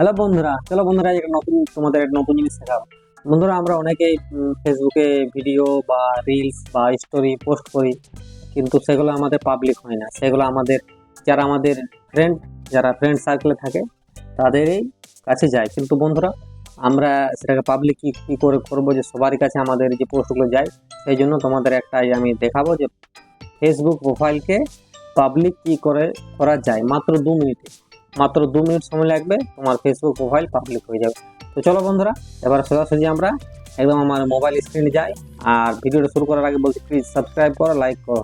Hello বন্ধুরা, চলো বন্ধুরা একটা নতুন তোমাদের একটা নতুন জিনিস শেখাবো। বন্ধুরা, আমরা অনেকেই ফেসবুকে ভিডিও বা রিলস বা স্টোরি পোস্ট করি, কিন্তু সেগুলো আমাদের পাবলিক হয় না। সেগুলো আমাদের যারা আমাদের ফ্রেন্ড যারা ফ্রেন্ড সার্কেলে থাকে তাদেরই কাছে যায়। কিন্তু বন্ধুরা, আমরা সেটাকে পাবলিক কি কি করে করবো যে সবারই কাছে আমাদের যে পোস্টগুলো যায়? সেই জন্য তোমাদের একটাই আমি দেখাবো যে ফেসবুক প্রোফাইলকে পাবলিক কি করে করা যায়। মাত্র 2 মিনিট সময় লাগবে, তোমার ফেসবুক প্রোফাইল পাবলিক হয়ে যাবে। তো চলো বন্ধুরা, এবার সোজাসুজি আমরা একদম আমার মোবাইল স্ক্রিনে যাই। আর ভিডিওটা শুরু করার আগে বলছি, প্লিজ সাবস্ক্রাইব করো, লাইক করো,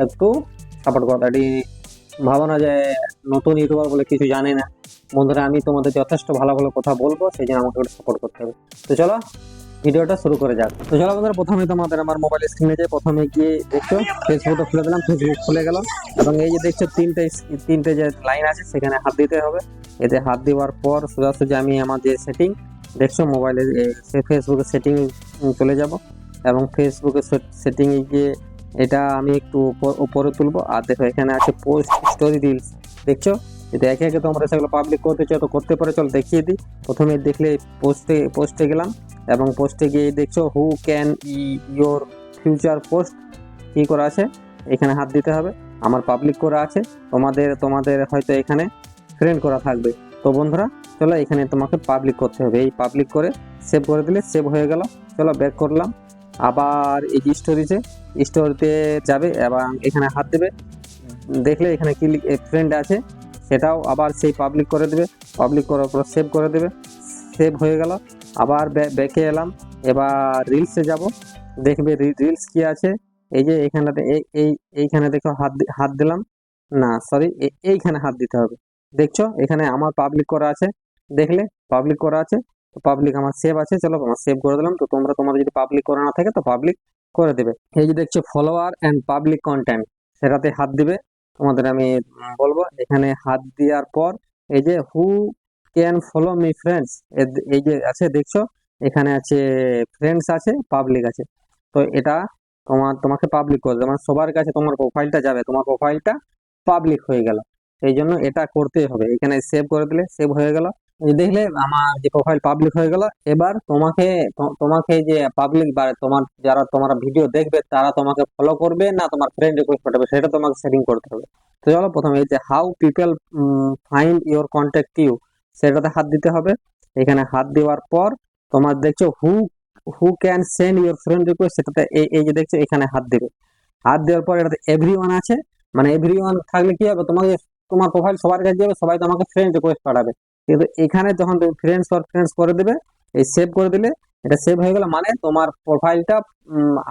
একটু সাপোর্ট করো। এটি ভাবো না যে নতুন ইউটিউবার বলে কিছু জানে না। বন্ধুরা, আমি তোমাদের যথেষ্ট ভালো ভালো কথা বলবো, সেই জন্য আমাকে একটু সাপোর্ট করতে হবে। তো চলো ভিডিওটা শুরু করে যাক। তো চলো বন্ধুরা, প্রথমে তোমাদের আমার মোবাইল স্ক্রিনে যাই। প্রথমে গিয়ে দেখছো ফেসবুকটা খুলে দিলাম, ফেসবুক খুলে গেল। এবং এই যে দেখছো তিনটে যে লাইন আছে, সেখানে হাত দিতে হবে। এতে হাত দেওয়ার পর সোজাসুজি আমি আমার যে সেটিং দেখছো মোবাইলে, ফেসবুকের সেটিং চলে যাব। এবং ফেসবুকের সেটিং এ গিয়ে এটা আমি একটু উপরে তুলবো। আর দেখো এখানে আছে পোস্ট, স্টোরি, রিলস। দেখছো, যদি একে একে তোমরা সেগুলো পাবলিক করতে চাও তো করতে পারো। চলো দেখিয়ে দিই। প্রথমে দেখলে পোস্টে গেলাম, এবং পোস্টে গিয়ে দেখছো who can your future post কি করা আছে, এখানে হাত দিতে হবে। আমার পাবলিক করা আছে, তোমাদের তোমাদের হয়তো এখানে ফ্রেন্ড করা থাকবে। তো বন্ধুরা, চলো এখানে তোমাকে পাবলিক করতে হবে। এই পাবলিক করে সেভ করে দিলে সেভ হয়ে গেল। চলো ব্যাক করলাম। আবার এই যে স্টোরিতে যাবে এবং এখানে হাত দেবে। দেখলে এখানে কি ফ্রেন্ড আছে, সেটাও আবার সেই পাবলিক করে দেবে। পাবলিক করার পর সেভ করে দেবে। সেভ হয়ে গেল। আবার ব্যাকে এলাম। এবার রিলসে যাব। দেখবে রিলস কি আছে। এই যে এখানটাতে এইখানে দেখো হাত দিলাম। না সরি, এইখানে হাত দিতে হবে। দেখছো এখানে আমার পাবলিক করা আছে। দেখলে পাবলিক করা আছে, তো পাবলিক আমার সেভ আছে। চলো আমার সেভ করে দিলাম। তো তোমরা তোমাদের যদি পাবলিক করা না থাকে তো পাবলিক করে দেবে। এই যে দেখছো ফলোয়ার অ্যান্ড পাবলিক কন্টেন্ট, সেটাতে হাত দিবে। তোমাদের আমি বলবো, এখানে হাত দেওয়ার পর এই যে who can follow me friends, এই যে আছে দেখছো, এখানে আছে ফ্রেন্ডস আছে, পাবলিক আছে। তো এটা তোমাকে পাবলিক করে দেবে, মানে সবার কাছে তোমার প্রোফাইলটা যাবে, তোমার প্রোফাইলটা পাবলিক হয়ে গেল। এই জন্য এটা করতেই হবে। এখানে সেভ করে দিলে সেভ হয়ে গেল। এই দেখলে আমার যে প্রোফাইল পাবলিক হয়ে গেল। এবার তোমাকে যে পাবলিক বা যারা তোমার ভিডিও দেখবে তারা তোমাকে ফলো করবে না তোমার ফ্রেন্ড রিকোয়েস্ট পাঠাবে, সেটা তোমাকে সেটিং করতে হবে। তো চলো প্রথমে এই যে how people find your contact you, সেটাতে হাত দিতে হবে। এখানে হাত দেওয়ার পর তোমার দেখছো হু হু can send your friend request, সেটাতে এই যে দেখছো এখানে হাত দেবে। হাত দেওয়ার পর এটাতে এভরিওয়ান আছে, মানে এভরিওয়ান থাকলে কি হবে, তোমাকে তোমার প্রোফাইল সবার কাছে যাবে, সবাই তোমাকে ফ্রেন্ড রিকোয়েস্ট পাঠাবে। কিন্তু এখানে যখন তুমি ফ্রেন্ডস করে দেবে, এই সেভ করে দিলে, এটা সেভ হয়ে গেল, মানে তোমার প্রোফাইলটা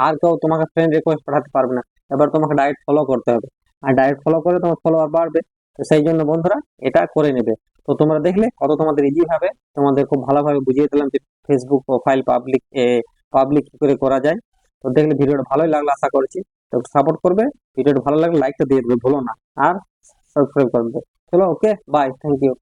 আর কেউ তোমাকে ফ্রেন্ড রিকোয়েস্ট পাঠাতে পারবে না। এবার তোমাকে ডাইরেক্ট ফলো করতে হবে। আর ডাইরেক্ট ফলো করে তোমার ফলোয়ার বাড়বে। তো সেই জন্য বন্ধুরা এটা করে নেবে। তো তোমরা দেখলে কত তোমাদের ইজি ভাবে তোমাদের খুব ভালোভাবে বুঝিয়ে দিলাম যে ফেসবুক প্রোফাইল পাবলিক কি করে করা যায়। তো দেখলে ভিডিওটা ভালোই লাগলো আশা করছি। তো সাপোর্ট করবে। ভিডিওটা ভালো লাগলে লাইকটা দিয়ে দেবে ভুলো না। আর সাবস্ক্রাইব করবে। চলো, ওকে, বাই, থ্যাংক ইউ।